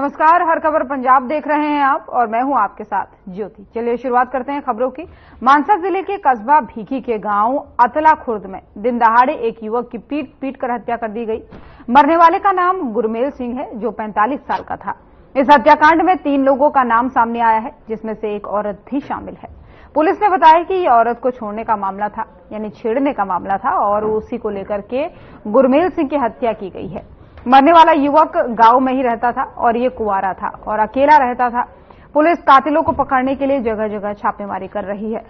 नमस्कार, हर खबर पंजाब देख रहे हैं आप और मैं हूं आपके साथ ज्योति। चलिए शुरुआत करते हैं खबरों की। मानसा जिले के कस्बा भीखी के गांव अतला खुर्द में दिन दहाड़े एक युवक की पीट कर हत्या कर दी गई। मरने वाले का नाम गुरमेल सिंह है, जो 45 साल का था। इस हत्याकांड में 3 लोगों का नाम सामने आया है, जिसमें से एक औरत भी शामिल है। पुलिस ने बताया कि ये औरत को छोड़ने का मामला था, यानी छेड़ने का मामला था, और उसी को लेकर के गुरमेल सिंह की हत्या की गई है। मरने वाला युवक गांव में ही रहता था और ये कुंवारा था और अकेला रहता था। पुलिस कातिलों को पकड़ने के लिए जगह जगह छापेमारी कर रही है।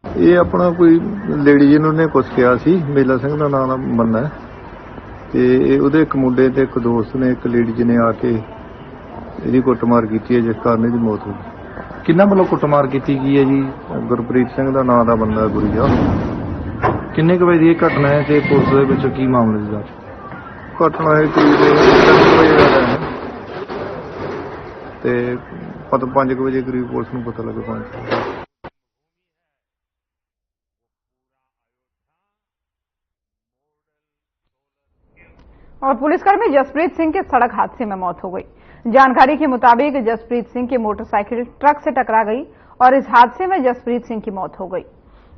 ये अपना कोई लेडी जिन्होंने कुछ किया सी, मेला सिंह का नाम ਦਾ ਬੰਦਾ ਹੈ ਤੇ ਉਹਦੇ ਇੱਕ ਮੁੰਡੇ ਤੇ ਇੱਕ ਦੋਸਤ ਨੇ ਇੱਕ ਲੇਡੀ ਜੀ ਨੇ ਆ ਕੇ ਇਹਦੀ ਕੁੱਟਮਾਰ ਕੀਤੀ ਹੈ, ਜਿਸ ਕਾਰਨ ਇਹਦੀ ਮੌਤ ਹੋ ਗਈ। ਕਿੰਨਾ ਵੱਲੋਂ ਕੁੱਟਮਾਰ ਕੀਤੀ ਗਈ ਹੈ ਜੀ? ਗੁਰਪ੍ਰੀਤ ਸਿੰਘ ਦਾ ਨਾਮ ਦਾ ਬੰਦਾ ਗੁਰੀਆ। ਕਿੰਨੇ ਕੁ ਵਜੇ ਦੀ ਇਹ ਘਟਨਾ ਹੈ ਤੇ ਪੁਲਿਸ ਦੇ ਵਿੱਚ ਕੀ ਮਾਮਲੇ ਦੀ ਜਾਂਚ? ਘਟਨਾ ਹੈ ਕੋਈ 3 ਵਜੇ ਦਾ ਟਾਈਮ ਹੈ ਤੇ 5 ਵਜੇ ਕਰੀਬ ਪੁਲਿਸ ਨੂੰ ਪਤਾ ਲੱਗਾ ਪਹੁੰਚ। और पुलिसकर्मी जसप्रीत सिंह की सड़क हादसे में मौत हो गई। जानकारी के मुताबिक जसप्रीत सिंह की मोटरसाइकिल ट्रक से टकरा गई और इस हादसे में जसप्रीत सिंह की मौत हो गई।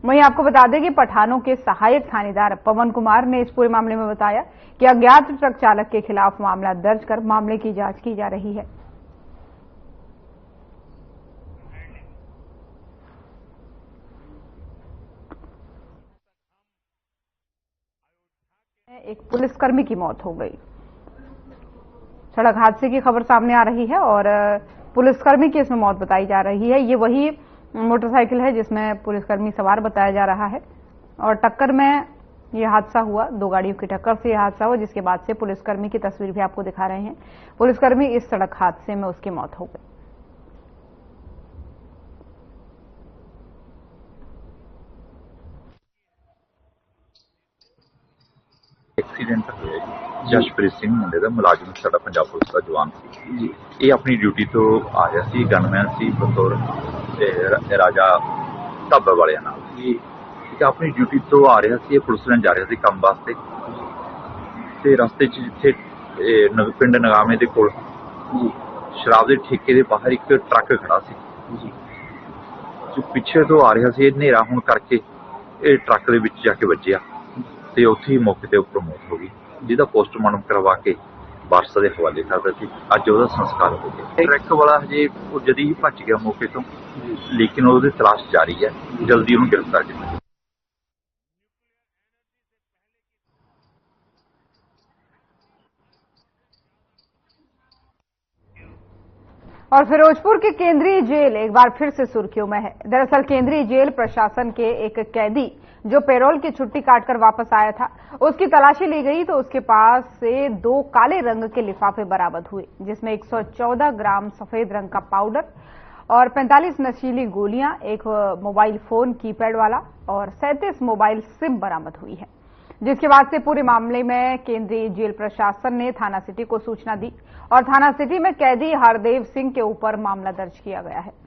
वहीं आपको बता दें कि पठानों के सहायक थानेदार पवन कुमार ने इस पूरे मामले में बताया कि अज्ञात ट्रक चालक के खिलाफ मामला दर्ज कर मामले की जांच की जा रही है। एक पुलिसकर्मी की मौत हो गई। सड़क हादसे की खबर सामने आ रही है और पुलिसकर्मी की इसमें मौत बताई जा रही है। ये वही मोटरसाइकिल है जिसमें पुलिसकर्मी सवार बताया जा रहा है और टक्कर में ये हादसा हुआ। 2 गाड़ियों की टक्कर से यह हादसा हुआ, जिसके बाद से पुलिसकर्मी की तस्वीर भी आपको दिखा रहे हैं। पुलिसकर्मी इस सड़क हादसे में उसकी मौत हो गई। एक्सीडेंट होया जी। जसप्रीत सिंह मुंडे दा मुलाजिम साडा पंजाब पुलिस का जवान सी। ये अपनी ड्यूटी तो आ रहा सी, गनमैन सी बतौर राजा ढाबा वाले नाल। अपनी ड्यूटी तो आ रहा सी, पुलिस लैन जा रहा सी काम वास्ते ते रस्ते च जिथे पिंड नगामे दे कोल शराब के ठेके के बाहर एक ट्रक खड़ा सी, जो पिछे तो आ रहा सी। नेरा होने करके ये ट्रक दे विच जाके वज्जिया ते उत्थे ही मौके ते उपर मौत हो गई, जिहदा पोस्टमार्टम करवा के वारस के हवाले कर दित्ती। अज उहदा संस्कार हो गया। ट्रक वाला हजे जदी ही भज गया मौके तो, लेकिन उहदी तलाश जारी है, जल्दी उहनूं गिरफ्तार किया। और फिरोजपुर की केंद्रीय जेल एक बार फिर से सुर्खियों में है। दरअसल केंद्रीय जेल प्रशासन के एक कैदी जो पैरोल की छुट्टी काटकर वापस आया था, उसकी तलाशी ली गई तो उसके पास से 2 काले रंग के लिफाफे बरामद हुए, जिसमें 114 ग्राम सफेद रंग का पाउडर और 45 नशीली गोलियां, एक मोबाइल फोन कीपैड वाला और 37 मोबाइल सिम बरामद हुई है। जिसके बाद से पूरे मामले में केंद्रीय जेल प्रशासन ने थाना सिटी को सूचना दी और थाना सिटी में कैदी हरदेव सिंह के ऊपर मामला दर्ज किया गया है।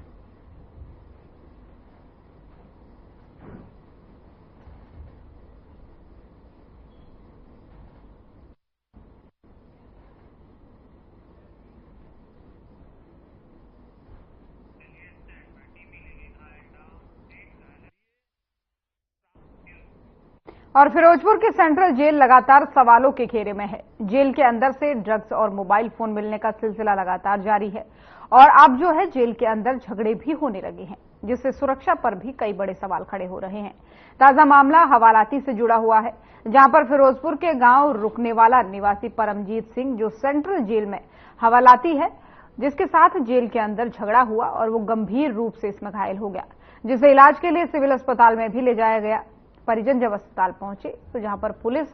और फिरोजपुर की सेंट्रल जेल लगातार सवालों के घेरे में है। जेल के अंदर से ड्रग्स और मोबाइल फोन मिलने का सिलसिला लगातार जारी है और अब जो है जेल के अंदर झगड़े भी होने लगे हैं, जिससे सुरक्षा पर भी कई बड़े सवाल खड़े हो रहे हैं। ताजा मामला हवालाती से जुड़ा हुआ है, जहां पर फिरोजपुर के गांव रुकने वाला निवासी परमजीत सिंह, जो सेंट्रल जेल में हवालाती है, जिसके साथ जेल के अंदर झगड़ा हुआ और वो गंभीर रूप से इसमें घायल हो गया, जिसे इलाज के लिए सिविल अस्पताल में भी ले जाया गया। परिजन जब अस्पताल पहुंचे तो जहां पर पुलिस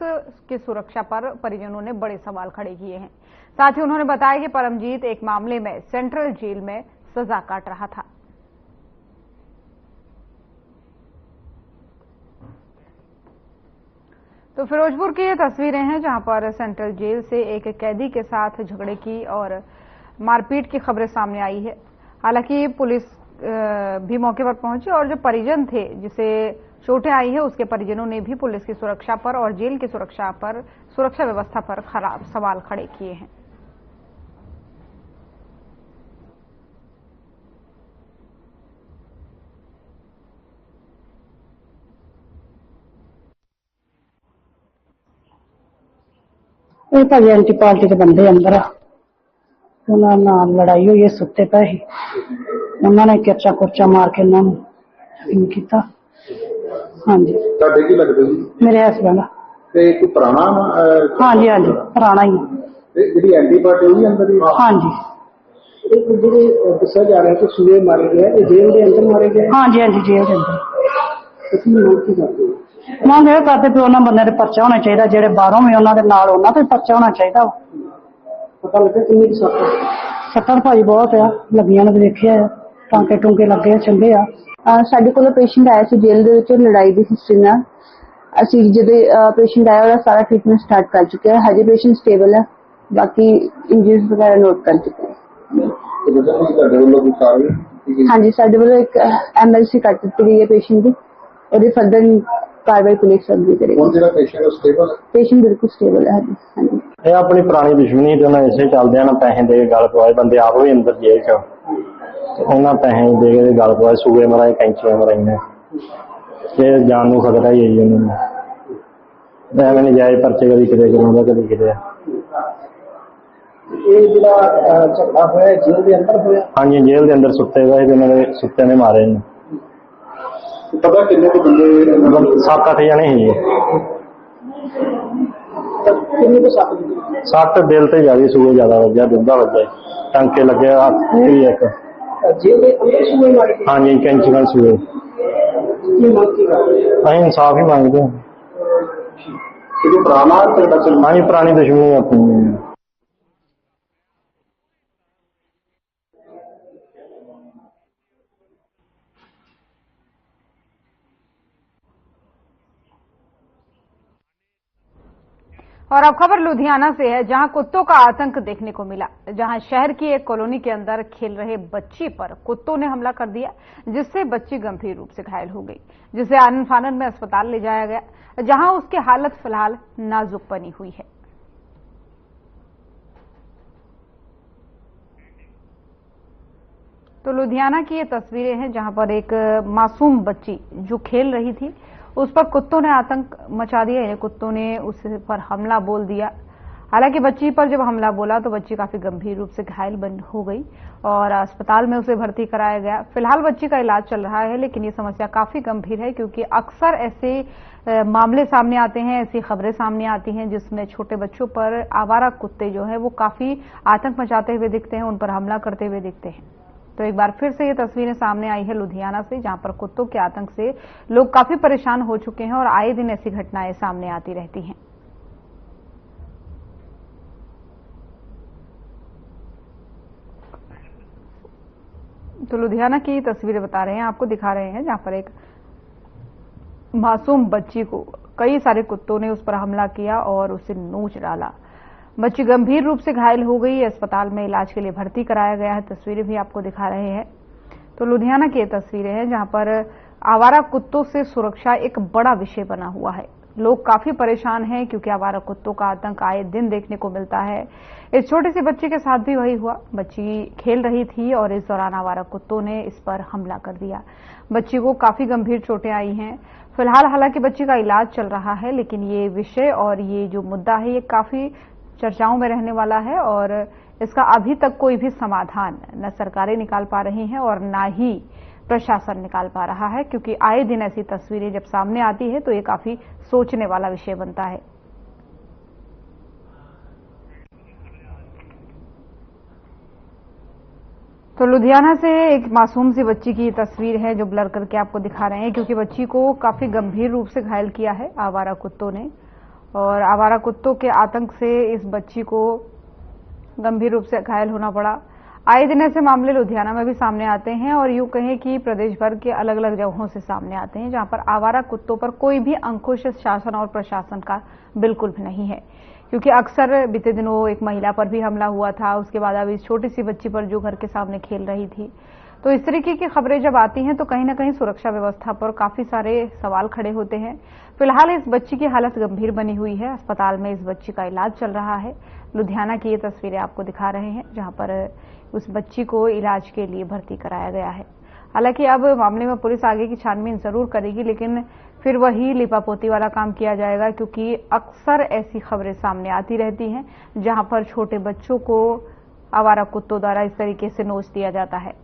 की सुरक्षा पर परिजनों ने बड़े सवाल खड़े किए हैं। साथ ही उन्होंने बताया कि परमजीत एक मामले में सेंट्रल जेल में सजा काट रहा था। तो फिरोजपुर की ये तस्वीरें हैं, जहां पर सेंट्रल जेल से एक कैदी के साथ झगड़े की और मारपीट की खबरें सामने आई है। हालांकि पुलिस भी मौके पर पहुंचे और जो परिजन थे जिसे चोटें आई है उसके परिजनों ने भी पुलिस की सुरक्षा पर और जेल की सुरक्षा व्यवस्था पर खराब सवाल खड़े किए हैं। ਇਹ ਭਾਜੀ ਐਂਟੀ ਪਾਰਟੀ ਦੇ ਬੰਦੇ ਅੰਦਰ ਆ, ਉਹਨਾਂ ਨਾਲ ਲੜਾਈ ਹੋਈ ਹੈ, ਸੁੱਤੇ ਪਏ ਸੀ, ਉਹਨਾਂ ਨੇ ਕਿਰਚਾ ਕੁਰਚਾ ਮਾਰ ਕੇ ਉਹਨਾਂ ਨੂੰ ਜ਼ਖਮੀ ਕੀਤਾ। ਹਾਂਜੀ ਤੁਹਾਡੇ ਕੀ ਲੱਗਦੇ ਸੀ? ਮੇਰੇ ਹਸਬੈਂਡ। ਤੇ ਕੋਈ ਪੁਰਾਣਾ ਹਾਂਜੀ ਹਾਂਜੀ ਪੁਰਾਣਾ ਹੀ। ਤੇ ਜਿਹੜੀ ਐਂਟੀਬਾਇਓਟਿਕ ਉਹਦੀ ਅੰਦਰ ਹੀ? ਹਾਂਜੀ ਇਹ ਜਿਹੜੇ ਦੱਸਿਆ ਜਾ ਰਿਹਾ ਕਿ ਸੂਏ ਮਾਰੇ ਗਏ, ਇਹ ਜੇਲ੍ਹ ਦੇ ਅੰਦਰ ਮਾਰੇ ਗਏ? ਹਾਂਜੀ ਹਾਂਜੀ ਜੇਲ੍ਹ ਦੇ ਅੰਦਰ। ਤੁਸੀਂ ਲੋਕ ਕੀ ਕਰਦੇ ਹੋ? ਮੰਗ ਇਹ ਕਰਦੇ ਵੀ ਉਹਨਾਂ ਬੰਦਿਆਂ ਦੇ ਪਰਚਾ ਹੋਣਾ ਚਾਹੀਦਾ, ਜਿਹੜੇ ਬਾਹਰੋਂ ਵੀ ਉਹਨਾਂ ਦੇ ਨਾਲ ਉਹਨਾਂ ਤੇ ਪਰਚਾ ਹੋਣਾ ਚਾਹੀਦਾ। ਪਤਾ ਲੱਗਾ ਕਿੰਨੀ ਕੁ ਸੱਟ? ਸੱਟਾਂ ਭਾਜੀ ਬਹੁਤ ਆ ਲੱਗੀਆਂ ਨੇ, ਦੇਖਿਆ ਟਾਂਕੇ ਟੂੰਕੇ ਲੱਗੇ ਚੰਗੇ ਆ। ਸਾਡੇ ਕੋਲ ਪੇਸ਼ੈਂਟ ਆਇਆ ਸੀ ਜੇਲ੍ਹ ਦੇ ਵਿੱਚ ਲੜਾਈ ਦੀ ਹਿਸਟਰੀ ਨਾਲ। ਅਸੀਂ ਜਦੋਂ ਪੇਸ਼ੈਂਟ ਆਇਆ ਉਹਦਾ ਸਾਰਾ ਟ੍ਰੀਟਮੈਂਟ ਸਟਾਰਟ ਕਰ ਚੁੱਕੇ ਹਾਂ। ਹਜੇ ਪੇਸ਼ੈਂਟ ਸਟੇਬਲ ਹੈ, ਬਾਕੀ ਇੰਜਰੀਜ਼ ਵਗੈਰਾ ਨੋਟ ਕਰ ਚੁੱਕੇ ਹਾਂ। ਤੁਹਾਡੇ ਵੱਲੋਂ ਕੋਈ ਕਾਰਵਾਈ? ਹਾਂਜੀ ਸਾਡੇ ਵੱਲੋਂ ਇੱਕ ਐਮਐਲਸੀ ਕੱਟ ਦਿੱਤੀ ਗਈ ਹੈ ਪੇਸ਼ੈਂਟ ਦੀ, ਉਹਦੀ ਫਰਦਰ ਕਾਰਵਾਈ ਪੁਲਿਸ ਅੱਗੇ ਕਰੇਗੀ। ਹੁਣ ਜਿਹੜਾ ਪੇਸ਼ੈਂਟ ਉਹ ਸਟੇਬਲ ਹੈ? ਪੇਸ਼ੈਂਟ ਬਿਲਕੁਲ ਸਟੇਬਲ ਹੈ। ਹਾਂਜੀ ਇਹ ਆਪਣੀ ਪੁਰਾਣੀ ਦੁਸ਼ਮਣੀ ਤੇ ਉਹਨਾਂ ਇਸੇ ਚੱਲਦਿਆਂ ਨਾ ਪੈਸੇ ਦੇ ਕੇ ਗੱਲ ਪਵਾਏ, ਬੰਦੇ ਆਪ ਵੀ ਅੰਦਰ ਜੇਲ੍ਹ ਚ ਉਹਨਾਂ ਪੈਸੇ ਦੇ ਕੇ ਗੱਲ ਪਵਾਏ, ਸੂਏ ਮਰਾਏ ਕੈਂਚੀਆਂ ਮਰਾਈਆਂ, ਇਹ ਜਾਨ ਨੂੰ ਖਤਰਾ ਹੀ ਹੈ ਜੀ ਉਹਨਾਂ ਨੂੰ। ਐਵੇਂ ਨਜਾਇਜ਼ ਪਰਚੇ ਕਦੀ ਕਿਤੇ ਕਰਾਉਂਦਾ ਕਦੀ ਕਿਤੇ। ਇਹ ਜਿਹੜਾ ਝਗੜਾ ਹੋਇਆ ਜੇਲ੍ਹ ਦੇ ਅੰਦਰ ਹੋਇਆ? ਹਾਂਜੀ ਜੇਲ੍ਹ ਦੇ ਅੰਦਰ ਸੁੱਤੇ ਹੋਏ ਤੇ ਉਹਨਾਂ ਦੇ ਸੁੱਤੇ ਨੇ ਮਾਰੇ ਨੇ। ਪਤਾ ਕਿੰਨੇ ਕੁ ਬੰਦੇ? 7-8 ਜਣੇ ਸੀ ਜੀ। ਕਿੰਨੀ ਕੁ ਸੱਟ ਲੱਗੀ? ਸੱਟ ਦਿਲ ਤੇ ਜ਼ਿਆਦਾ, ਸੂਏ ਜ਼ਿਆਦਾ ਵੱਜਿਆ, ਦੁੱਧਾ ਵੱਜਿਆ, ਟਾਂਕੇ ਲੱਗੇ ਹੱਥ ਵੀ ਇੱਕ। ਜੇਲ੍ਹ ਦੇ ਅੰਦਰ ਸੂਏ ਮਾਰੇ ਗਏ? ਹਾਂਜੀ ਕੈਂਚੀ ਨਾਲ ਸੂਏ। ਕੀ ਮੰਗ ਕੀ ਕਰਦੇ? ਅਸੀਂ ਇਨਸਾਫ ਹੀ ਮੰਗਦੇ ਹਾਂ। ਕਿਉਂਕਿ ਪੁਰਾਣਾ ਝਗੜਾ ਚੱਲ? ਹਾਂਜੀ ਪੁਰਾਣੀ ਦੁਸ਼ਮਣੀ ਆਪਣੀ। और अब खबर लुधियाना से है, जहां कुत्तों का आतंक देखने को मिला। जहां शहर की एक कॉलोनी के अंदर खेल रहे बच्ची पर कुत्तों ने हमला कर दिया, जिससे बच्ची गंभीर रूप से घायल हो गई, जिसे आनन फानन में अस्पताल ले जाया गया, जहां उसकी हालत फिलहाल नाजुक बनी हुई है। तो लुधियाना की ये तस्वीरें हैं, जहां पर एक मासूम बच्ची जो खेल रही थी उस पर कुत्तों ने आतंक मचा दिया। यानी कुत्तों ने उस पर हमला बोल दिया। हालांकि बच्ची पर जब हमला बोला तो बच्ची काफी गंभीर रूप से घायल हो गई और अस्पताल में उसे भर्ती कराया गया। फिलहाल बच्ची का इलाज चल रहा है, लेकिन ये समस्या काफी गंभीर है, क्योंकि अक्सर ऐसे मामले सामने आते हैं, ऐसी खबरें सामने आती हैं जिसमें छोटे बच्चों पर आवारा कुत्ते जो है वो काफी आतंक मचाते हुए दिखते हैं, उन पर हमला करते हुए दिखते हैं। तो एक बार फिर से ये तस्वीरें सामने आई है लुधियाना से, जहां पर कुत्तों के आतंक से लोग काफी परेशान हो चुके हैं और आए दिन ऐसी घटनाएं सामने आती रहती हैं। तो लुधियाना की तस्वीरें बता रहे हैं, आपको दिखा रहे हैं, जहां पर एक मासूम बच्ची को कई सारे कुत्तों ने उस पर हमला किया और उसे नोच डाला। बच्ची गंभीर रूप से घायल हो गई, अस्पताल में इलाज के लिए भर्ती कराया गया है। तस्वीरें भी आपको दिखा रहे हैं। तो लुधियाना की ये तस्वीरें हैं, जहां पर आवारा कुत्तों से सुरक्षा एक बड़ा विषय बना हुआ है। लोग काफी परेशान हैं, क्योंकि आवारा कुत्तों का आतंक आए दिन देखने को मिलता है। इस छोटी सी बच्ची के साथ भी वही हुआ। बच्ची खेल रही थी और इस दौरान आवारा कुत्तों ने इस पर हमला कर दिया। बच्ची को काफी गंभीर चोटें आई हैं। फिलहाल हालांकि बच्ची का इलाज चल रहा है, लेकिन ये विषय और ये जो मुद्दा है ये काफी चर्चाओं में रहने वाला है और इसका अभी तक कोई भी समाधान न सरकारें निकाल पा रही हैं और न ही प्रशासन निकाल पा रहा है, क्योंकि आए दिन ऐसी तस्वीरें जब सामने आती है तो ये काफी सोचने वाला विषय बनता है। तो लुधियाना से एक मासूम सी बच्ची की तस्वीर है जो ब्लर करके आपको दिखा रहे हैं, क्योंकि बच्ची को काफी गंभीर रूप से घायल किया है आवारा कुत्तों ने और आवारा कुत्तों के आतंक से इस बच्ची को गंभीर रूप से घायल होना पड़ा। आए दिन ऐसे मामले लुधियाना में भी सामने आते हैं और यूं कहें कि प्रदेश भर के अलग अलग जगहों से सामने आते हैं, जहां पर आवारा कुत्तों पर कोई भी अंकुश शासन और प्रशासन का बिल्कुल भी नहीं है। क्योंकि अक्सर बीते दिनों एक महिला पर भी हमला हुआ था, उसके बाद अब इस छोटी सी बच्ची पर जो घर के सामने खेल रही थी। तो इस तरीके की खबरें जब आती हैं तो कहीं ना कहीं सुरक्षा व्यवस्था पर काफी सारे सवाल खड़े होते हैं। फिलहाल इस बच्ची की हालत गंभीर बनी हुई है। अस्पताल में इस बच्ची का इलाज चल रहा है। लुधियाना की ये तस्वीरें आपको दिखा रहे हैं, जहां पर उस बच्ची को इलाज के लिए भर्ती कराया गया है। हालांकि अब मामले में पुलिस आगे की छानबीन जरूर करेगी, लेकिन फिर वही लिपापोती वाला काम किया जाएगा, क्योंकि अक्सर ऐसी खबरें सामने आती रहती हैं जहां पर छोटे बच्चों को आवारा कुत्तों द्वारा इस तरीके से नोच दिया जाता है।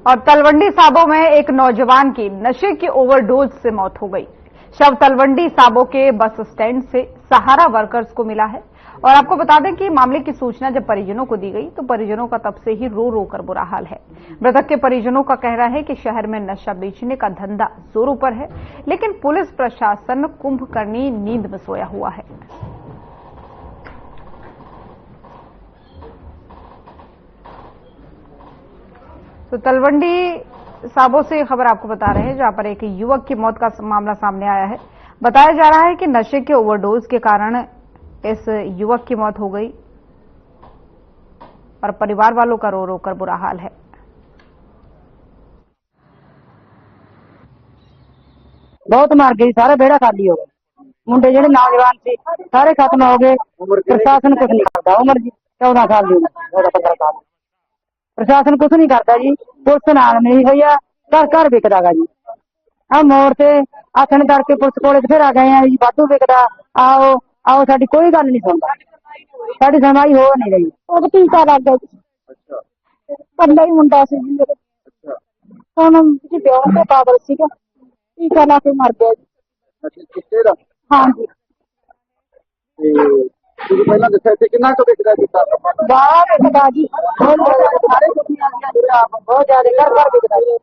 और तलवंडी साबो में एक नौजवान की नशे की ओवरडोज से मौत हो गई। शव तलवंडी साबो के बस स्टैंड से सहारा वर्कर्स को मिला है। और आपको बता दें कि मामले की सूचना जब परिजनों को दी गई तो परिजनों का तब से ही रो रो कर बुरा हाल है। मृतक के परिजनों का कहना है कि शहर में नशा बेचने का धंधा जोरों पर है, लेकिन पुलिस प्रशासन कुंभकर्णी नींद में सोया हुआ है। तो तलवंडी साबो से खबर आपको बता रहे हैं, जहां पर एक युवक की मौत का मामला सामने आया है। बताया जा रहा है कि नशे के ओवरडोज के कारण इस युवक की मौत हो गई और परिवार वालों का रो रो कर बुरा हाल है। बहुत मार गई, सारा बेड़ा खाली हो गया। मुंडे जेडे नौजवान थे सारे खत्म हो गए। प्रशासन कुछ नहीं करता। उम्र 14 साल की, 15 साल। प्रशासन कुछ नहीं करता जी। पुलिस नाल नहीं हुई है, घर घर विकदा गा जी। हम मोड़ से आथन तड़के पुलिस कोले फिर आ गए हैं जी, वाधू विकदा, आओ आओ, साडी कोई गल नहीं सुनता। साडी सुनवाई हो नहीं रही। ਉਹ ਟੀਕਾ ਲੱਗ ਗਿਆ ਜੀ। ਕੱਲਾ ਹੀ ਮੁੰਡਾ ਸੀ ਜੀ ਮੇਰੇ। ਹੁਣ ਜੀ ਵਿਆਹ ਤੋਂ ਪਾਗਲ ਸੀਗਾ, ਟੀਕਾ ਲਾ ਕੇ ਮਰ ਗਿਆ ਜੀ। ਕਿੱਥੇ ਦਾ? ਹਾਂਜੀ। ਤੇ ਤੁਸੀਂ ਪਹਿਲਾਂ ਦੱਸਿਆ ਸੀ ਕਿੰਨਾ ਕੁ ਵਿਕਦਾ ਕੀਤਾ? ਬਾਹਰ ਵਿਕਦਾ ਜੀ, ਬਹੁਤ ਜ਼ਿਆਦਾ ਘਰ ਘਰ ਵਿਕਦਾ ਜੀ।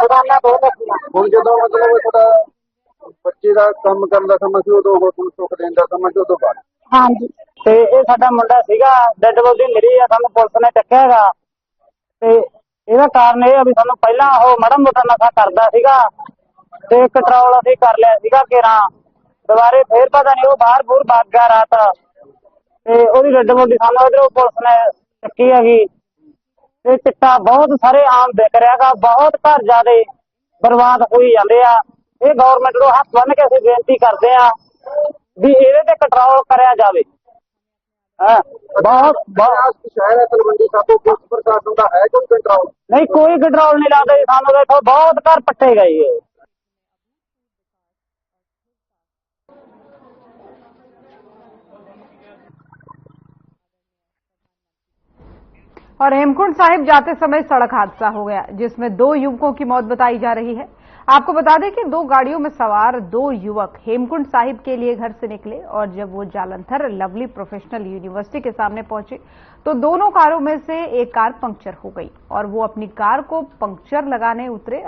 ਦੁਕਾਨਾਂ ਬਹੁਤ ਅੱਛੀਆਂ। ਹੁਣ ਜਦੋਂ ਮਤਲਬ ਤੁਹਾਡਾ ਬੱਚੇ ਦਾ ਕੰਮ ਕਰਨ ਦਾ ਸਮਾਂ ਸੀ, ਉਦੋਂ ਉਹ ਤੁਹਾਨੂੰ ਸੁੱਖ ਦੇਣ ਦਾ ਸਮਾਂ ਸੀ, ਉਦੋਂ ਬਾਅਦ? ਹਾਂਜੀ। ਤੇ ਇਹ ਸਾਡਾ ਮੁੰਡਾ ਸੀਗਾ, ਡੈਡ ਬੋਡੀ ਮਿਲੀ ਆ, ਸਾਨੂੰ ਪੁਲਿਸ ਨੇ ਚੱਕਿਆ ਹੈਗਾ। ਤੇ ਇਹਦਾ ਕਾਰਨ ਇਹ ਆ ਵੀ ਸਾਨੂੰ ਪਹਿਲਾਂ ਉਹ ਮਾੜਾ ਮੋਟਾ ਨਸ਼ਾ ਕਰਦਾ ਸੀਗਾ ਤੇ ਕੰਟਰੋਲ ਅਸੀਂ ਕਰ ਲਿਆ ਸੀਗਾ ਘੇਰਾ। ਦੁਬਾਰੇ ਫੇਰ ਪਤਾ ਨਹੀਂ ਉਹ ਬਾਹਰ ਬੂਰ ਭੱਜ ਗਿਆ ਰਾਤ, ਤੇ ਉਹਦੀ ਡੈਡ ਬੋਡੀ ਸਾਨੂੰ ਇਧਰੋਂ ਪੁਲਿਸ ਨੇ ਚੱਕੀ ਹੈਗੀ। ਤੇ ਚਿੱਟਾ ਬਹੁਤ ਸਾਰੇ ਆਮ ਵਿਕ ਰਿਹਾ ਗਾ, ਬਹੁਤ ਘਰ ਜ਼ਿਆਦੇ ਬਰਬਾਦ ਹੋਈ ਜਾਂਦੇ ਆ। ਇਹ ਗਵਰਨਮੈਂਟ ਨੂੰ ਹੱਥ ਬੰਨ੍ਹ ਕੇ ਅਸੀਂ ਬੇਨਤੀ ਕਰਦੇ ਆ ਵੀ ਇਹਦੇ ਤੇ ਕੰਟਰੋਲ ਕਰਿਆ ਜਾਵੇ। ਬਹੁਤ ਸ਼ਹਿਰ ਹੈ ਤਲਵੰਡੀ ਸਾਬੋ, ਪੁਲਿਸ ਪ੍ਰਸ਼ਾਸਨ ਦਾ ਹੈ ਕੋਈ ਕੰਟਰੋਲ? ਨਹੀਂ, ਕੋਈ ਕੰਟਰੋਲ ਨਹੀਂ ਲੱਗਦਾ ਜੀ ਸਾਨੂੰ। ਦੇਖੋ ਬਹੁਤ ਘਰ ਪੱਟੇ ਗਏ। और हेमकुंड साहिब जाते समय सड़क हादसा हो गया, जिसमें 2 युवकों की मौत बताई जा रही है। आपको बता दें कि 2 गाड़ियों में सवार 2 युवक हेमकुंड साहिब के लिए घर से निकले और जब वो जालंधर लवली प्रोफेशनल यूनिवर्सिटी के सामने पहुंचे तो दोनों कारों में से एक कार पंक्चर हो गई और वो अपनी कार का पंक्चर लगाने उतरे।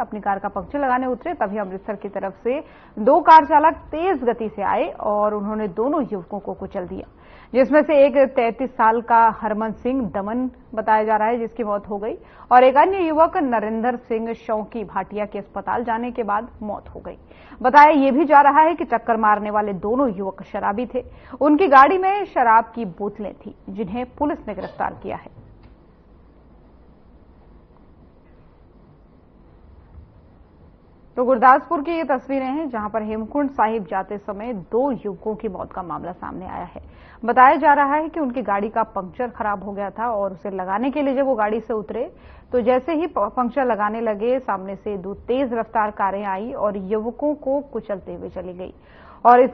तभी अमृतसर की तरफ से 2 कार चालक तेज गति से आए और उन्होंने दोनों युवकों को कुचल दिया, जिसमें से एक 33 साल का हरमन सिंह दमन बताया जा रहा है, जिसकी मौत हो गई, और एक अन्य युवक नरेंद्र सिंह शौकी भाटिया के अस्पताल जाने के बाद मौत हो गई। बताया यह भी जा रहा है कि टक्कर मारने वाले दोनों युवक शराबी थे। उनकी गाड़ी में शराब की बोतलें थी, जिन्हें पुलिस ने गिरफ्तार किया है। तो गुरदासपुर की ये तस्वीरें हैं, जहां पर हेमकुंड साहिब जाते समय 2 युवकों की मौत का मामला सामने आया है। बताया जा रहा है कि उनकी गाड़ी का पंक्चर खराब हो गया था और उसे लगाने के लिए जब वो गाड़ी से उतरे तो जैसे ही पंक्चर लगाने लगे, सामने से 2 तेज रफ्तार कारें आई और युवकों को कुचलते हुए चली गई। और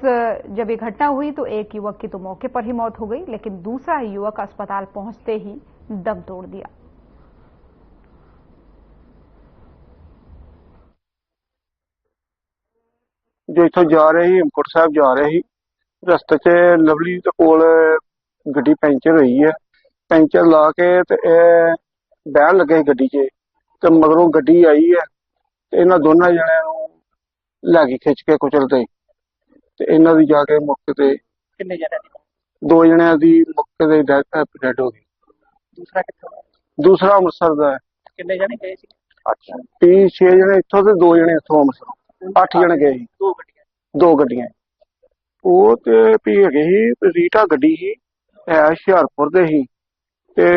जब ये घटना हुई तो एक युवक की तो मौके पर ही मौत हो गई, लेकिन दूसरा युवक अस्पताल पहुंचते ही दम तोड़ दिया। जो इथों जा रहे ही हेमकुंड साहब जा रहे ही, रस्ते च लवली दे कोल गड्डी पैंचर हुई है। पैंचर ला के ते बहन लगे गड्डी च, ते मगरों गड्डी आई है ਤੇ ਇਹਨਾਂ ਦੋਨਾਂ ਜਣਿਆਂ ਨੂੰ ਲੈ ਕੇ ਖਿੱਚ ਕੇ ਕੁਚਲਦੇ ਤੇ ਇਹਨਾਂ ਦੀ ਜਾ ਕੇ ਮੌਕੇ ਤੇ ਕਿੰਨੇ ਜਣੇ ਦੋ ਜਣਿਆਂ ਦੀ ਮੌਕੇ ਤੇ ਡੈਡ ਹੋ ਗਈ। ਦੂਸਰਾ ਕਿੱਥੋਂ ਦੂਸਰਾ ਅੰਮ੍ਰਿਤਸਰ ਦਾ ਹੈ। ਕਿੰਨੇ ਜਣੇ ਗਏ ਸੀ? 6 ਜਣੇ ਇੱਥੋਂ ਤੇ 2 ਜਣੇ ਇੱਥੋਂ ਅੰਮ੍ਰਿਤਸਰ 8 ਜਣੇ ਗਏ ਸੀ। ਦੋ ਗੱਡੀਆਂ ਉਹ ਤੇ ਵੀ ਹੈਗੇ ਸੀ ਰੀਟਾ ਗੱਡੀ ਸੀ ਹੁਸ਼ਿਆਰਪੁਰ ਦੇ ਸੀ ਤੇ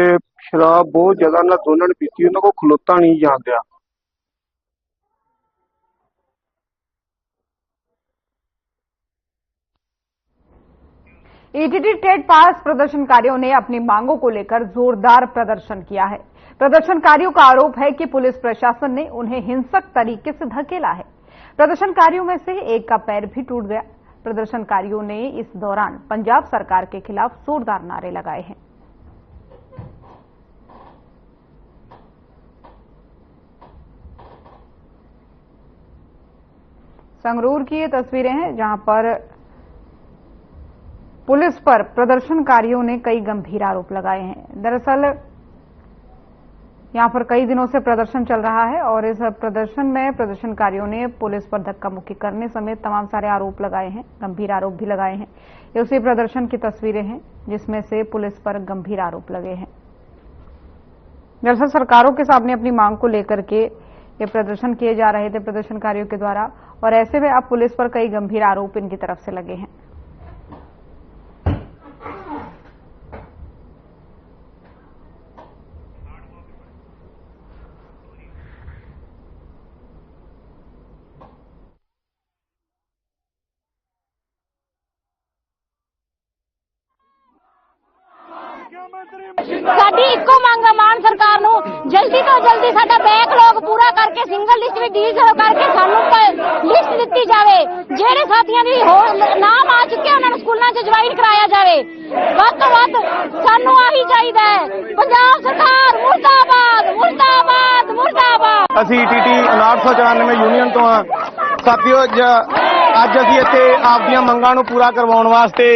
ਸ਼ਰਾਬ ਬਹੁਤ ਜ਼ਿਆਦਾ ਉਹਨਾਂ ਦੋਨਾਂ ਨੇ ਪੀਤੀ ਉਹਨਾਂ ਕੋਲ ਖਲੋਤਾ ਨਹੀਂ ਜਾਣ ਦਿਆ। ईटीटी टेट पास प्रदर्शनकारियों ने अपनी मांगों को लेकर जोरदार प्रदर्शन किया है। प्रदर्शनकारियों का आरोप है कि पुलिस प्रशासन ने उन्हें हिंसक तरीके से धकेला है। प्रदर्शनकारियों में से एक का पैर भी टूट गया। प्रदर्शनकारियों ने इस दौरान पंजाब सरकार के खिलाफ जोरदार नारे लगाए हैं। संगरूर की ये तस्वीरें हैं जहां पर पुलिस पर प्रदर्शनकारियों ने कई गंभीर आरोप लगाए हैं। दरअसल यहां पर कई दिनों से प्रदर्शन चल रहा है और इस प्रदर्शन में प्रदर्शनकारियों ने पुलिस पर धक्का मुक्की करने समेत तमाम सारे आरोप लगाए हैं, गंभीर आरोप भी लगाए हैं। ये उसी प्रदर्शन की तस्वीरें हैं जिसमें से पुलिस पर गंभीर आरोप लगे हैं। दरअसल सरकारों के सामने अपनी मांग को लेकर के ये प्रदर्शन किए जा रहे थे प्रदर्शनकारियों के द्वारा और ऐसे में अब पुलिस पर कई गंभीर आरोप इनकी तरफ से लगे हैं। ਸਾਡੀ ਇੱਕੋ ਮੰਗ ਮਾਨ ਸਰਕਾਰ ਨੂੰ ਜਲਦੀ ਤੋਂ ਜਲਦੀ ਸਾਡਾ ਬੈਕਲੌਗ ਪੂਰਾ ਕਰਕੇ ਸਿੰਗਲ ਲਿਸਟ ਵਿੱਚ ਡੀਜ਼ਲ ਕਰਕੇ ਸਾਨੂੰ ਲਿਸਟ ਦਿੱਤੀ ਜਾਵੇ। ਜਿਹੜੇ ਸਾਥੀਆਂ ਦੀ ਨਾਮ ਆ ਚੁੱਕੇ ਉਹਨਾਂ ਨੂੰ ਸਕੂਲਾਂ 'ਚ ਜੁਆਇਨ ਕਰਾਇਆ ਜਾਵੇ। ਵੱਧ ਤੋਂ ਵੱਧ ਸਾਨੂੰ ਆਹੀ ਚਾਹੀਦਾ ਹੈ। ਪੰਜਾਬ ਸਰਕਾਰ ਮੁਰਦਾਬਾਦ ਮੁਰਦਾਬਾਦ ਮੁਰਦਾਬਾਦ। ਅਸੀਂ ਈਟੀਟੀ 994 ਯੂਨੀਅਨ ਤੋਂ ਆ ਸਾਥੀਓ ਅੱਜ ਅਸੀਂ ਇੱਥੇ ਆਪਦੀਆਂ ਮੰਗਾਂ ਨੂੰ ਪੂਰਾ ਕਰਵਾਉਣ ਵਾਸਤੇ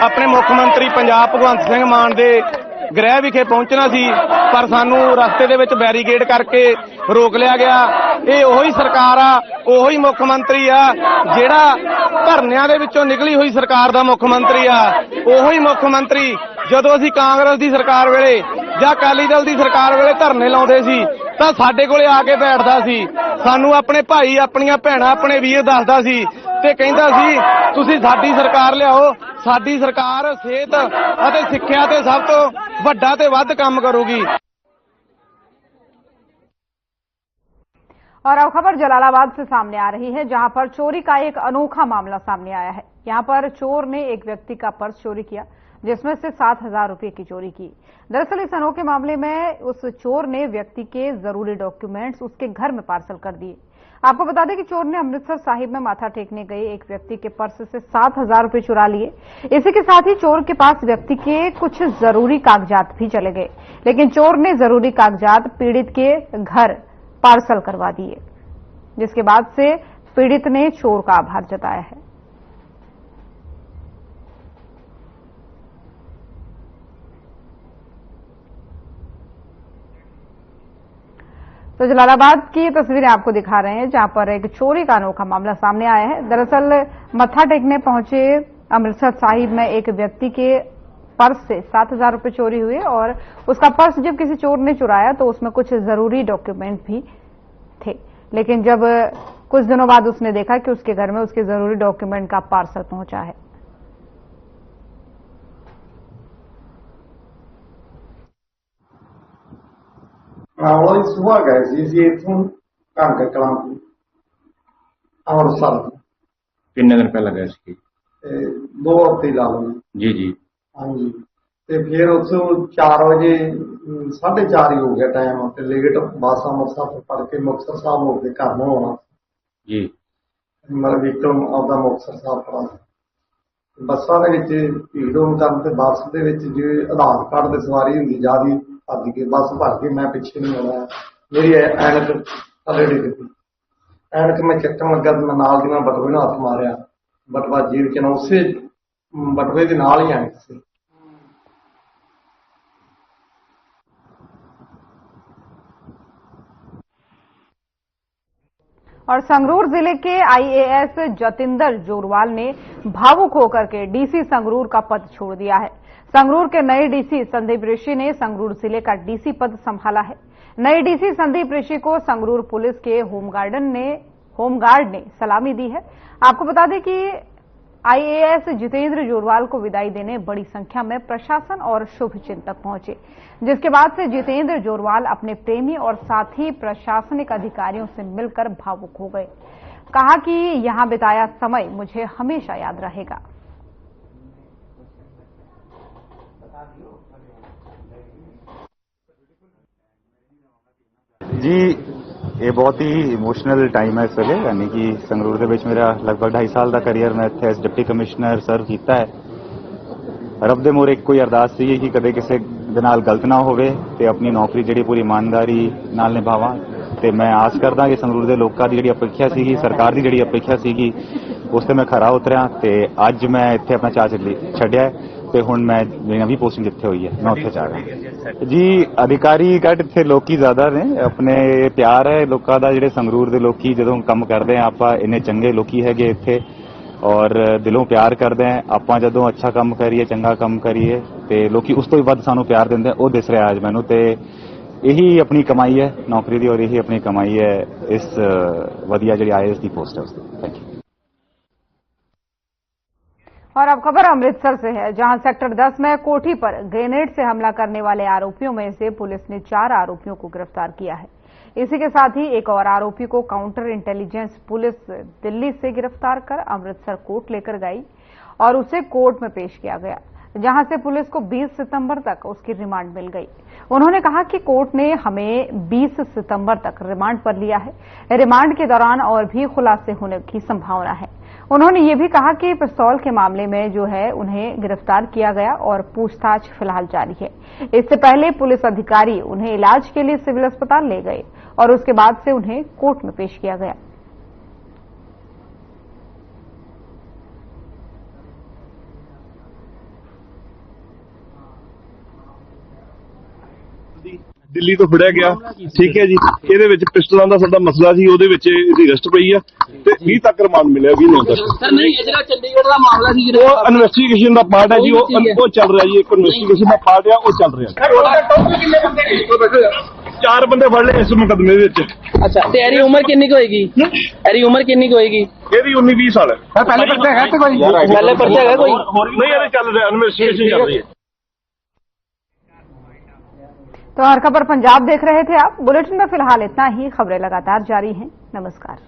ਆਪਣੇ ਮੁੱਖ ਮੰਤਰੀ ਪੰਜਾਬ ਭਗਵੰਤ ਸਿੰਘ ਮਾਨ ਦੇ ਗ੍ਰਹਿ ਵਿਖੇ ਪਹੁੰਚਣਾ ਸੀ ਪਰ ਸਾਨੂੰ ਰਸਤੇ ਦੇ ਵਿੱਚ ਬੈਰੀਕੇਡ ਕਰਕੇ ਰੋਕ ਲਿਆ ਗਿਆ। ਇਹ ਉਹੀ ਸਰਕਾਰ ਆ ਉਹੀ ਮੁੱਖ ਮੰਤਰੀ ਆ ਜਿਹੜਾ ਧਰਨਿਆਂ ਦੇ ਵਿੱਚੋਂ ਨਿਕਲੀ ਹੋਈ ਸਰਕਾਰ ਦਾ ਮੁੱਖ ਮੰਤਰੀ ਆ। ਉਹੀ ਮੁੱਖ ਮੰਤਰੀ ਜਦੋਂ ਅਸੀਂ ਕਾਂਗਰਸ ਦੀ ਸਰਕਾਰ ਵੇਲੇ ਜਾਂ ਅਕਾਲੀ ਦਲ ਦੀ ਸਰਕਾਰ ਵੇਲੇ ਧਰਨੇ ਲਾਉਂਦੇ ਸੀ ਤਾਂ ਸਾਡੇ ਕੋਲੇ ਆ ਕੇ ਬੈਠਦਾ ਸੀ, ਸਾਨੂੰ ਆਪਣੇ ਭਾਈ ਆਪਣੀਆਂ ਭੈਣਾਂ ਆਪਣੇ ਵੀਰ ਦੱਸਦਾ ਸੀ ਤੇ ਕਹਿੰਦਾ ਸੀ ਤੁਸੀਂ ਸਾਡੀ ਸਰਕਾਰ ਲਿਆਓ, ਸਾਡੀ ਸਰਕਾਰ ਸਿਹਤ ਅਤੇ ਸਿੱਖਿਆ ਤੇ ਸਭ ਤੋਂ ਵੱਡਾ ਤੇ ਵੱਧ ਕੰਮ ਕਰੂਗੀ। और अब खबर जलालाबाद से सामने आ रही है जहां पर चोरी का एक अनोखा मामला सामने आया है। यहां पर चोर ने एक व्यक्ति का पर्स चोरी किया जिसमें से 7,000 रुपए की चोरी की। दरअसल इस अनोखे मामले में उस चोर ने व्यक्ति के जरूरी डॉक्यूमेंट्स उसके घर में पार्सल कर दिए। आपको बता दें कि चोर ने अमृतसर साहिब में माथा टेकने गए एक व्यक्ति के पर्स से 7,000 रुपए चुरा लिए। इसी के साथ ही चोर के पास व्यक्ति के कुछ जरूरी कागजात भी चले गए, लेकिन चोर ने जरूरी कागजात पीड़ित के घर पार्सल करवा दिए, जिसके बाद से पीड़ित ने चोर का आभार जताया है। तो जलालाबाद की तस्वीरें आपको दिखा रहे हैं जहां पर एक चोरी का अनोखा मामला सामने आया है। दरअसल मत्था टेकने पहुंचे अमृतसर साहिब में एक व्यक्ति के पर्स से 7,000 रुपए चोरी हुए और उसका पर्स जब किसी चोर ने चुराया तो उसमें कुछ जरूरी डॉक्यूमेंट भी थे, लेकिन जब कुछ दिनों बाद उसने देखा कि उसके घर में उसके जरूरी डॉक्यूमेंट का पार्सल पहुंचा है। ਉਹ ਸੁਬਾਹ ਗਏ ਸੀ ਇੱਥੋਂ ਕਾਂਕੇ ਕਲਾਂ ਅੰਮ੍ਰਿਤਸਰ। ਕਿੰਨੇ ਦਿਨ ਪਹਿਲਾਂ ਗਏ ਸੀ? 2 ਹਫ਼ਤੇ ਲਾ ਲਓ ਜੀ ਜੀ। ਹਾਂਜੀ ਤੇ ਫਿਰ ਉੱਥੋਂ 4 ਵਜੇ 4:30 ਹੀ ਹੋ ਗਿਆ ਟਾਈਮ ਤੇ ਲੇਟ ਬੱਸ ਅੰਮ੍ਰਿਤਸਰ ਤੋਂ ਫੜ ਕੇ ਮੁਕਤਸਰ ਸਾਹਿਬ ਹੋ ਕੇ ਘਰ ਨੂੰ ਆਉਣਾ ਜੀ। ਮੇਰਾ ਵਹੀਕਲ ਆਪਦਾ ਮੁਕਤਸਰ ਸਾਹਿਬ ਪੜਾ ਬੱਸਾਂ ਦੇ ਵਿੱਚ ਭੀੜ ਹੋਣ ਕਾਰਨ ਤੇ ਬੱਸ ਦੇ ਵਿੱਚ ਜੇ ਆਧਾਰ ਕਾਰਡ ਦੀ ਸਵਾਰੀ ਹੁੰਦੀ ਜ਼ਿਆਦਾ ਭੱਜ ਕੇ ਬੱਸ ਭਰ ਕੇ ਮੈਂ ਪਿੱਛੇ ਨਹੀਂ ਆਉਣਾ। ਮੇਰੀ ਐਨਕ ਥੱਲੇ ਡਿੱਗ ਪਈ। ਐਨਕ ਮੈਂ ਚੱਕਣ ਲੱਗਾ ਤੇ ਮੈਂ ਨਾਲ ਦੀ ਨਾਲ ਬਟੂਏ ਨਾਲ ਹੱਥ ਮਾਰਿਆ। ਬਟੂਆ ਜੇਬ ਚ ਨਾ ਉਸੇ ਬਟੂਏ ਦੇ ਨਾਲ ਹੀ ਆਏ ਸੀ। और संगरूर जिले के आईएएस जतिंदर जोरवाल ने भावुक होकर के डीसी संगरूर का पद छोड़ दिया है। संगरूर के नए डीसी संदीप ऋषि ने संगरूर जिले का डीसी पद संभाला है। नए डीसी संदीप ऋषि को संगरूर पुलिस के होमगार्ड ने सलामी दी है। आपको बता दें कि आईएएस जितेंद्र जोरवाल को विदाई देने बड़ी संख्या में प्रशासन और शुभचिंतक पहुंचे, जिसके बाद से जितेंद्र जोरवाल अपने प्रेमी और साथी प्रशासनिक अधिकारियों से मिलकर भावुक हो गए। कहा कि यहां बिताया समय मुझे हमेशा याद रहेगा। जी ये बहुत ही इमोशनल टाइम है इस वे, यानी कि संगरूर ਦੇ ਵਿੱਚ ਮੇਰਾ ਲਗਭਗ 2.5 ਸਾਲ ਦਾ ਕੈਰੀਅਰ ਮੈਂ ਇੱਥੇ ਐਸ ਡਿਪਟੀ ਕਮਿਸ਼ਨਰ ਸਰਵ ਕੀਤਾ ਹੈ। ਰੱਬ ਦੇ ਮੋਰੇ ਕੋਈ ਅਰਦਾਸ ਸੀ ਕਿ ਕਦੇ ਕਿਸੇ ਦੇ ਨਾਲ ਗਲਤ ਨਾ ਹੋਵੇ ਤੇ ਆਪਣੀ ਨੌਕਰੀ ਜਿਹੜੀ ਪੂਰੀ ਇਮਾਨਦਾਰੀ ਨਾਲ ਨਿਭਾਵਾਂ ਤੇ ਮੈਂ ਆਸ ਕਰਦਾ ਕਿ ਸੰਗਰੂਰ ਦੇ ਲੋਕਾਂ ਦੀ ਜਿਹੜੀ ਅਪੇਖਿਆ ਸੀਗੀ, ਸਰਕਾਰ ਦੀ ਜਿਹੜੀ ਅਪੇਖਿਆ ਸੀਗੀ, ਉਸ ਤੇ ਮੈਂ ਖਰਾ ਉਤਰਿਆ ਤੇ ਅੱਜ ਮੈਂ ਇੱਥੇ ਆਪਣਾ ਚਾਅ ਛੱਡਿਆ ਤੇ ਹੁਣ ਮੈਂ ਜਿਹੜੀ ਨਵੀਂ ਪੋਸਟਿੰਗ ਜਿੱਥੇ ਹੋਈ ਹੈ ਮੈਂ ਉੱਥੇ ਜਾ ਰਿਹਾ। ਜੀ ਅਧਿਕਾਰੀ ਘੱਟ ਇੱਥੇ ਲੋਕੀ ਜ਼ਿਆਦਾ ਨੇ, ਆਪਣੇ ਪਿਆਰ ਹੈ ਲੋਕਾਂ ਦਾ, ਜਿਹੜੇ ਸੰਗਰੂਰ ਦੇ ਲੋਕੀ ਜਦੋਂ ਕੰਮ ਕਰਦੇ ਆ ਆਪਾਂ ਇੰਨੇ ਚੰਗੇ ਲੋਕੀ ਹੈਗੇ ਇੱਥੇ ਔਰ ਦਿਲੋਂ ਪਿਆਰ ਕਰਦੇ ਆ ਆਪਾਂ। ਜਦੋਂ ਅੱਛਾ ਕੰਮ ਕਰੀਏ, ਚੰਗਾ ਕੰਮ ਕਰੀਏ ਤੇ ਲੋਕੀ ਉਸ ਤੋਂ ਵੀ ਵੱਧ ਸਾਨੂੰ ਪਿਆਰ ਦਿੰਦੇ ਆ। ਉਹ ਦਿਸ ਰਿਹਾ ਅੱਜ ਮੈਨੂੰ ਤੇ ਇਹੀ ਆਪਣੀ ਕਮਾਈ ਹੈ ਨੌਕਰੀ ਦੀ ਔਰ ਇਹੀ ਆਪਣੀ ਕਮਾਈ ਹੈ ਇਸ ਵਧੀਆ ਜਿਹੜੀ ਆईएएस ਦੀ ਪੋਸਟ ਹੈ ਉਸ ਦੀ। Thank you. और अब खबर अमृतसर से है, जहां सेक्टर 10 में कोठी पर ग्रेनेड से हमला करने वाले आरोपियों में से पुलिस ने 4 आरोपियों को गिरफ्तार किया है। इसी के साथ ही एक और आरोपी को काउंटर इंटेलिजेंस पुलिस दिल्ली से गिरफ्तार कर अमृतसर कोर्ट लेकर गई और उसे कोर्ट में पेश किया गया, जहां से पुलिस को 20 सितंबर तक उसकी रिमांड मिल गई। उन्होंने कहा कि कोर्ट ने हमें 20 सितंबर तक रिमांड पर लिया है। रिमांड के दौरान और भी खुलासे होने की संभावना है। उन्होंने ये भी कहा कि पिस्तौल के मामले में जो है उन्हें गिरफ्तार किया गया और पूछताछ फिलहाल जारी है। इससे पहले पुलिस अधिकारी उन्हें इलाज के लिए सिविल अस्पताल ले गए और उसके बाद से उन्हें कोर्ट में पेश किया गया। ਦਿੱਲੀ ਤੋਂ ਫੜਿਆ ਗਿਆ, ਠੀਕ ਹੈ ਜੀ। ਇਹਦੇ ਵਿੱਚ ਪਿਸਟਲਾਂ ਦਾ ਸਾਡਾ ਮਸਲਾ ਸੀ, ਉਹਦੇ ਵਿੱਚ ਇਹਦੀ ਅਰੈਸਟ ਪਈ ਆ ਤੇ 20 ਤੱਕ ਰਿਮਾਂਡ ਮਿਲਿਆ, 20 ਨੌਂ ਤੱਕ। ਸਰ ਨਹੀਂ, ਇਹ ਜਿਹੜਾ ਚੰਡੀਗੜ੍ਹ ਦਾ ਮਾਮਲਾ ਸੀ ਉਹ ਇਨਵੈਸਟੀਗੇਸ਼ਨ ਦਾ ਪਾਰਟ ਹੈ ਜੀ, ਉਹ ਚੱਲ ਰਿਹਾ ਜੀ। ਇੱਕ ਇਨਵੈਸਟੀਗੇਸ਼ਨ ਦਾ ਪਾਰਟ ਆ, ਉਹ ਚੱਲ ਰਿਹਾ। 4 ਬੰਦੇ ਫੜ ਲਏ ਇਸ ਮੁਕੱਦਮੇ ਵਿੱਚ। ਅੱਛਾ, ਤੇ ਇਹਦੀ ਉਮਰ ਕਿੰਨੀ ਕੁ ਹੋਏਗੀ? ਇਹਦੀ ਉਮਰ ਕਿੰਨੀ ਕੁ ਹੋਏਗੀ? ਇਹਦੀ 19-20 ਸਾਲ ਹੈ। ਪਹਿਲੇ ਪਰਚਾ ਹੈਗਾ ਤੇ ਕੋਈ? ਪਹਿਲੇ ਪਰਚਾ ਹੈਗਾ ਕੋਈ? ਨਹੀਂ, ਇਹਦੇ ਚੱਲ ਰਿਹਾ, ਇਨਵੈਸਟੀਗੇਸ਼ਨ ਚੱਲ ਰਹੀ है। तो हर खबर पंजाब देख रहे थे आप। बुलेटिन में फिलहाल इतना ही। खबरें लगातार जारी हैं। नमस्कार।